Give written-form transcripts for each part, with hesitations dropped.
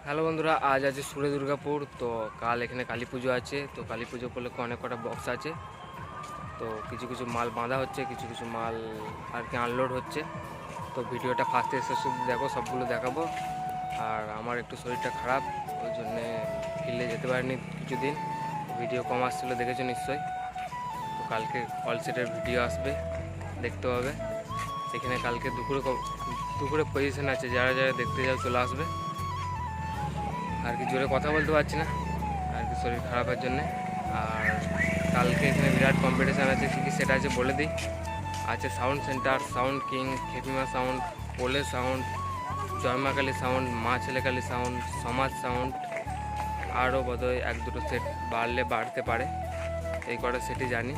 Hello বন্ধুরা, আজ আছে সুরে দুর্গাপুর। তো কাল এখানে কালী পুজো আছে। তো কালী পুজো উপলক্ষে অনেক কটা বক্স আছে। তো কিছু কিছু মাল বাঁধা হচ্ছে, কিছু কিছু মাল আর কি আনলোড হচ্ছে। তো ভিডিওটা ফার্স্ট থেকে শেষ অবধি দেখো, সবগুলো দেখাবো। আর আমার একটু শরীরটা খারাপ, ওই জন্যে ফিল্ডে যেতে পারিনি কিছুদিন। ভিডিও কম আসছিলো, দেখেছো নিশ্চয়ই। তো কালকে অল সেটের ভিডিও আসবে, দেখতে হবে। এখানে কালকে দুপুরে পজিশন আছে, যারা যারা দেখতে যাও চলে আসবে। আর কি জোরে কথা বলতে পারছি না, আর কি শরীর খারাপের জন্যে। আর কালকে এখানে বিরাট কম্পিটিশান আছে, কী কী সেটা আছে বলে দিই। আছে sound centre, sound king, খেপিমা sound, পোলে sound, জয়মা Kali sound, মা ছেলেকালী সাউন্ড, সমাজ সাউন্ড। আরও বোধহয় এক দুটো সেট বাড়তে পারে, এই কটা সেটই জানি।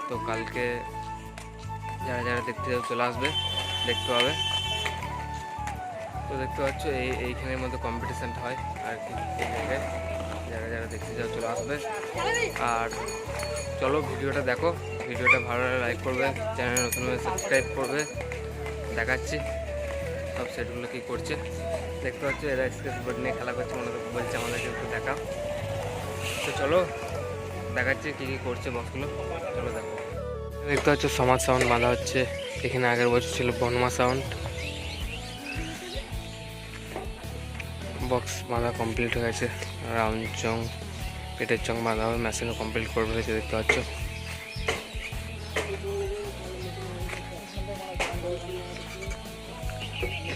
তো কালকে যারা যারা দেখতে যাও চলে আসবে, দেখতে হবে। তো দেখতে পাচ্ছ এইখানের মধ্যে কম্পিটিশানটা হয় আর কি, এই জায়গায় যারা যারা দেখতে যাও চলে আসবে। আর চলো ভিডিওটা দেখো, ভিডিওটা ভালো লাগলে লাইক করবে, চ্যানেল নতুন হয়ে সাবস্ক্রাইব করবে। দেখাচ্ছি সব সেটগুলো কী করছে, দেখতে পাচ্ছ। এরা স্কেচ বোর্ড নিয়ে খেলা করছে, মনে বলছে আমাদেরকে একটু দেখাও। তো চলো দেখাচ্ছি কী কী করছে বক্সগুলো, চলো দেখো। দেখতে পাচ্ছ সমাজ সাউন্ড বাঁধা হচ্ছে। এখানে আগের বছর ছিল বনমা সাউন্ড। বক্স বাঁধা কমপ্লিট হয়ে গেছে। রাউন্ড চং, পেটের চং বাঁধা হবে, মেশিনও কমপ্লিট করে ফেলেছে, দেখতে পাচ্ছ।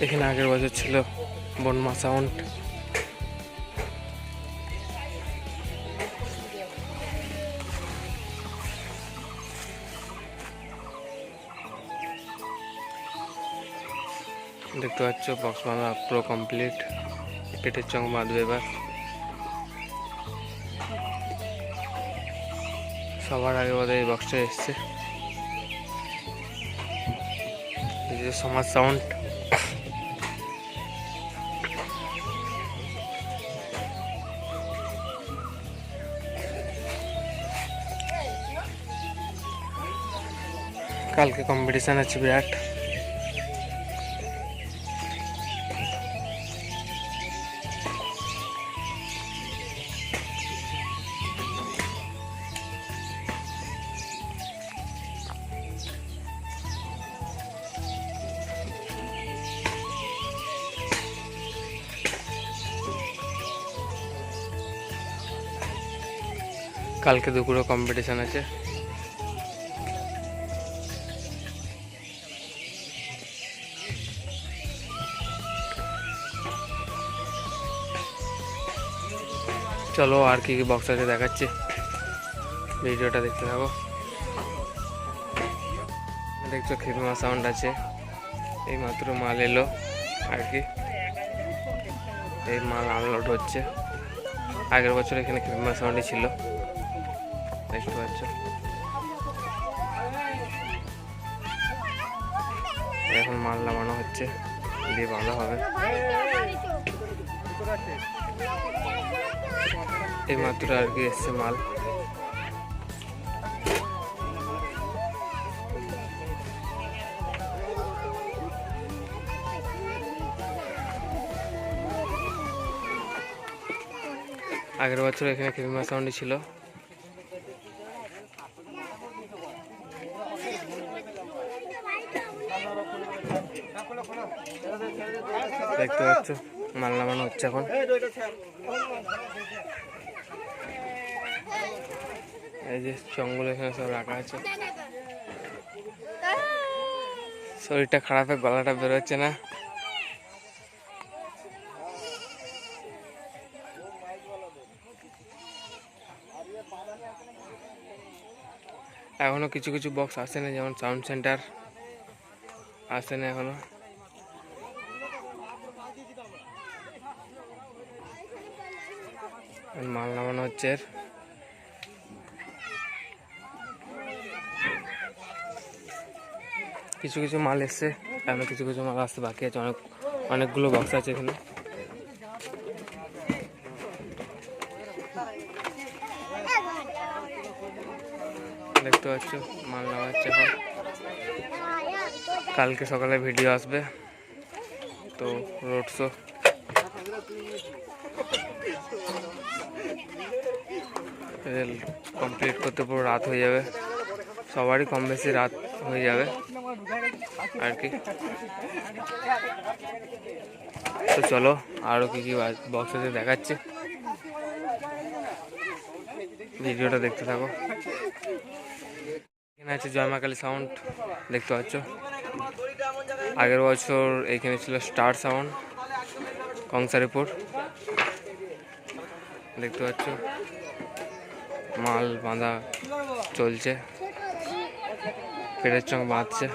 এখানে আগের বছর ছিল বনমা সাউন্ড। দেখতে পাচ্ছ বক্স বাঁধা পুরো কমপ্লিট। পেটের চং বাঁধবে এবার। সবার আগে বোধ এই বক্সটা এসছে। এই যে সমাজ সাউন্ড, কালকে কম্পিটিশান আছে বিরাট। কালকে দুপুরে কম্পিটিশান আছে। চলো আর কি কি বক্স আছে দেখাচ্ছি, ভিডিওটা দেখতে থাকো। দেখছো খেপিমা সাউন্ড আছে, এই মাত্র মাল এলো আর কি, এই মাল আনলোড হচ্ছে। আগের বছর এখানে খেপিমা সাউন্ডই ছিল, দেখতে পাচ্ছ। এখন মাল নামানো হচ্ছে, দিয়ে বাঁধা হবে। এই মাত্র আর কি এসছে মাল। আগের বছর এখানে খেপিমা সাউন্ডই ছিল। দেখতে পাচ্ছ মাল নামানো হচ্ছে এখন। এই যে চংগুলো এখানে সব রাখা আছে। শরীরটা খারাপে গলাটা বেরোচ্ছে না। এখনো কিছু কিছু বক্স আসে না, যেমন সাউন্ড সেন্টার আসে না এখনো। মাল নামানো হচ্ছে। কিছু কিছু মাল এসছে, এখনো কিছু কিছু মাল আসতে বাকি আছে। অনেকগুলো বক্স আছে এখানে। দেখতে পাচ্ছ মাল নেওয়া হচ্ছে এখন। কালকে সকালে ভিডিও আসবে, তো রোড শো কমপ্লিট করতে পুরো রাত হয়ে যাবে, সবারই কম বেশি রাত হয়ে যাবে আর কি। তো চলো আরও কী কী বক্স আছে দেখাচ্ছি, ভিডিওটা দেখতে থাকো। এখানে আছে জয় মা কালী সাউন্ড, দেখতে পাচ্ছ। আগের বছর এইখানে ছিল স্টার সাউন্ড কংসারিপুর, দেখতে পাচ্ছ। মাল বাঁধা চলছে, পেটের চং বাঁধছে।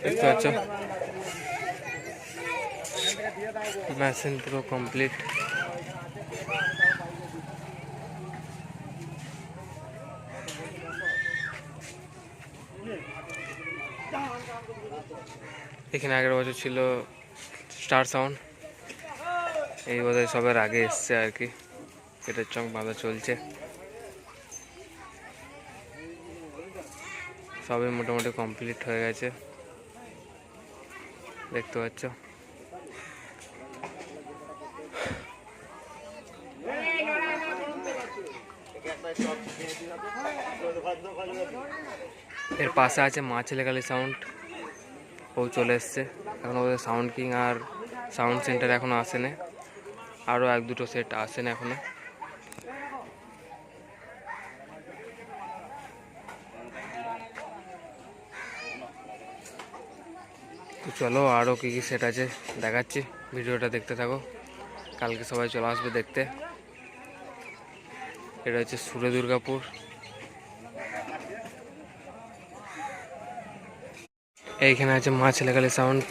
দেখতে পাচ্ছ মেশিন পুরো কমপ্লিট। এখানে আগের বছর ছিল স্টার সাউন্ড, এই বোধহয় সবার আগে এসছে আর কি। পেটের চং বাঁধা চলছে, সবই মোটামুটি কমপ্লিট হয়ে গেছে, দেখতে পাচ্ছ। এর পাশে আছে মা ছেলে কালী সাউন্ড, ও চলে এসছে। এখন ওদের সাউন্ড কিং আর সাউন্ড সেন্টার এখনও আসেনি, আরও এক দুটো সেট আসেনি এখনও। তো চলো আরও কী কী সেট আছে দেখাচ্ছি, ভিডিওটা দেখতে থাকো। কালকে সবাই চলে আসবে দেখতে। এটা হচ্ছে সুরে দুর্গাপুর। এইখানে আছে মা ছেলে কালী সাউন্ড,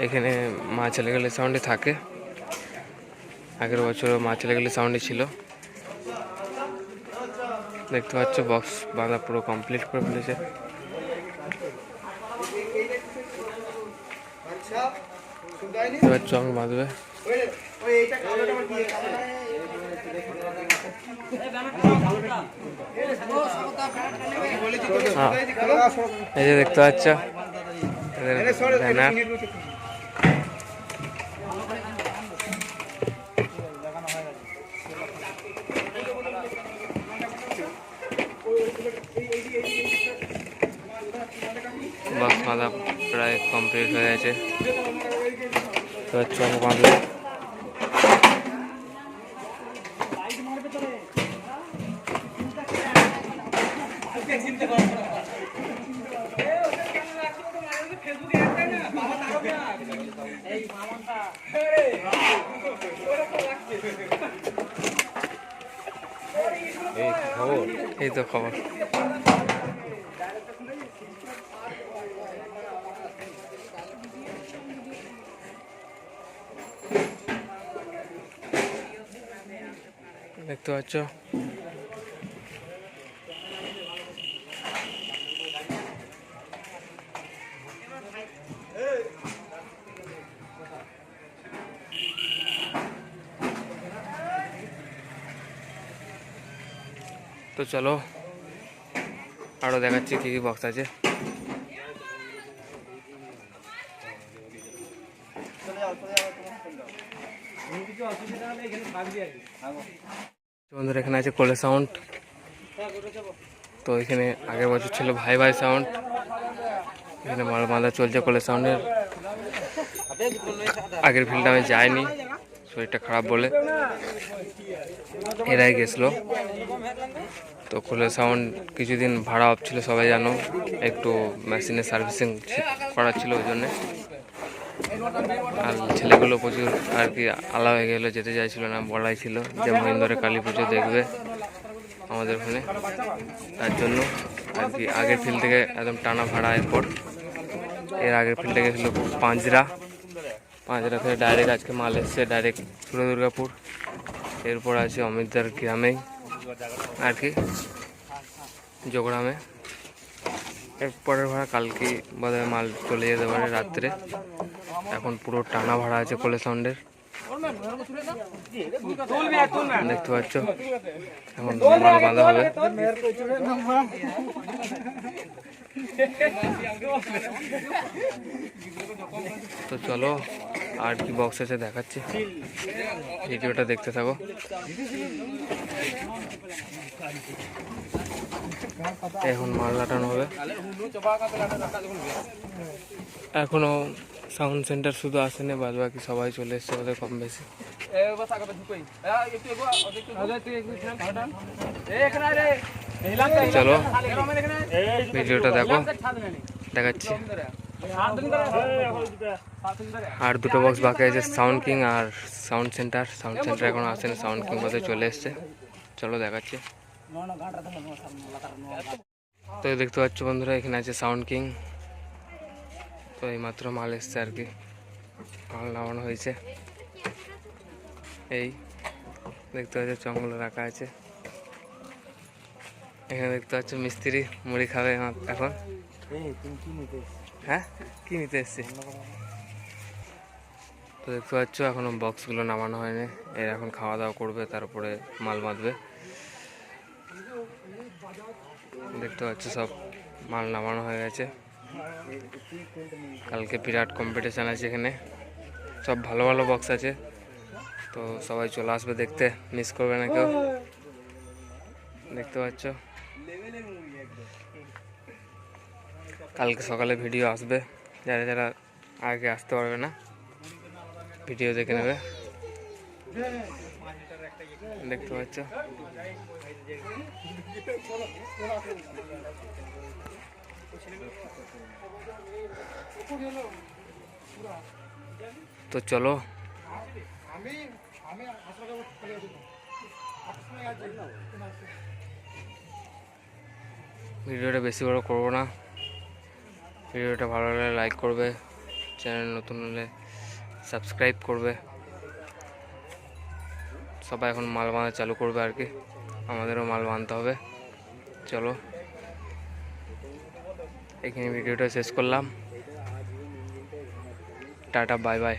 এখানে মা ছেলে কালী সাউন্ডই থাকে। আগের বছর মা ছেলে কালী সাউন্ডই ছিল, দেখতে পাচ্ছ। বক্স বাঁধা পুরো কমপ্লিট করে ফেলেছে। এবার চং বাঁধবে। এই যে দেখতে পাচ্ছ ব্যানার। বক্স বাঁধা প্রায় কমপ্লিট হয়ে গেছে, তো চং বাঁধবে। এই তো খবর। দেখতে পাচ্ছ তো চলো আরও দেখাচ্ছি কী কী বক্স আছে। বন্ধুরা এখানে আছে কোলে সাউন্ড, তো এখানে আগের বছর ছিল ভাই ভাই সাউন্ড। এখানে মাল বাঁধা চলছে কোলে সাউন্ডের। আগের ফিল্ডে আমি যাইনি, শরীরটা খারাপ বলে, এরাই গেছিলো। তো কোলে সাউন্ড কিছুদিন ভাড়া অফ ছিল, সবাই জানো, একটু মেশিনের সার্ভিসিং করার ছিল, ওই জন্যে। আর ছেলেগুলো প্রচুর আর কি আলা হয়ে গেলো, যেতে চাইছিল না, বলাই ছিল যে মহিন্দরে কালী পুজো দেখবে আমাদের ওখানে, তার জন্য আর কি আগের ফিল্ড থেকে একদম টানা ভাড়া। এরপর এর আগের ফিল্ড থেকে ছিল পাঁচরা থেকে ডাইরেক্ট আজকে মাল এসছে ডাইরেক্ট সুরে দুর্গাপুর। এরপর আছে অমিতদার গ্রামেই আর কি, যোগগ্রামে। এরপরের ভাড়া কালকে বোধহয় মাল চলে যেতে পারে রাত্রে। এখন পুরো টানা ভাড়া আছে কোলে সাউন্ডের। দেখতে পাচ্ছ এখন মাল বাঁধা হবে। তো চলো আর কি বক্স আছে দেখাচ্ছি, ভিডিওটা দেখতে থাকো। এখন মাল লাটানো হবে। এখনো সাউন্ড সেন্টার শুধু আসেনি, বাদ বাকি সবাই চলে এসছে ওদের কম বেশি। চলো ভিডিওটা দেখো, দেখাচ্ছি। আর দুটো বক্স বাকি আছে, সাউন্ড কিং আর সাউন্ড সেন্টার। সাউন্ড সেন্টার এখন আসেনি, সাউন্ড কিং বোধহয় চলে এসছে। চলো দেখাচ্ছি। তো দেখতে পাচ্ছ বন্ধুরা, এখানে আছে সাউন্ড কিং। তো এইমাত্র মাল এসছে আর কি, মাল নামানো হয়েছে। এই দেখতে পাচ্ছ জঙ্গল রাখা আছে। এখানে দেখতে পাচ্ছ মিস্ত্রি মুড়ি খাবে এখন। হ্যাঁ, কি নিতে এসছে? তো দেখতে পাচ্ছ এখনো বক্সগুলো নামানো হয়নি, এর এখন খাওয়া দাওয়া করবে, তারপরে মাল বাঁধবে। দেখতে পাচ্ছ সব মাল নামানো হয়ে গেছে। কালকে বিরাট কম্পিটিশান আছে এখানে, সব ভালো ভালো বক্স আছে। তো সবাই চলে আসবে দেখতে, মিস করবে না কেউ। দেখতে পাচ্ছ কালকে সকালে ভিডিও আসবে, যারা যারা আগে আসতে পারবে না ভিডিও দেখে নেবে। দেখতে পাচ্ছ তো চলো ভিডিওটা বেশি বড় করবো না। ভিডিওটা ভালো লাগলে লাইক করবে, চ্যানেল নতুন হলে সাবস্ক্রাইব করবে। সবাই এখন মাল বাঁধা চালু করবে আর কি, আমাদেরও মাল বাঁধতে হবে। চলো এখানে ভিডিওটা শেষ করলাম, টাটা বাই বাই।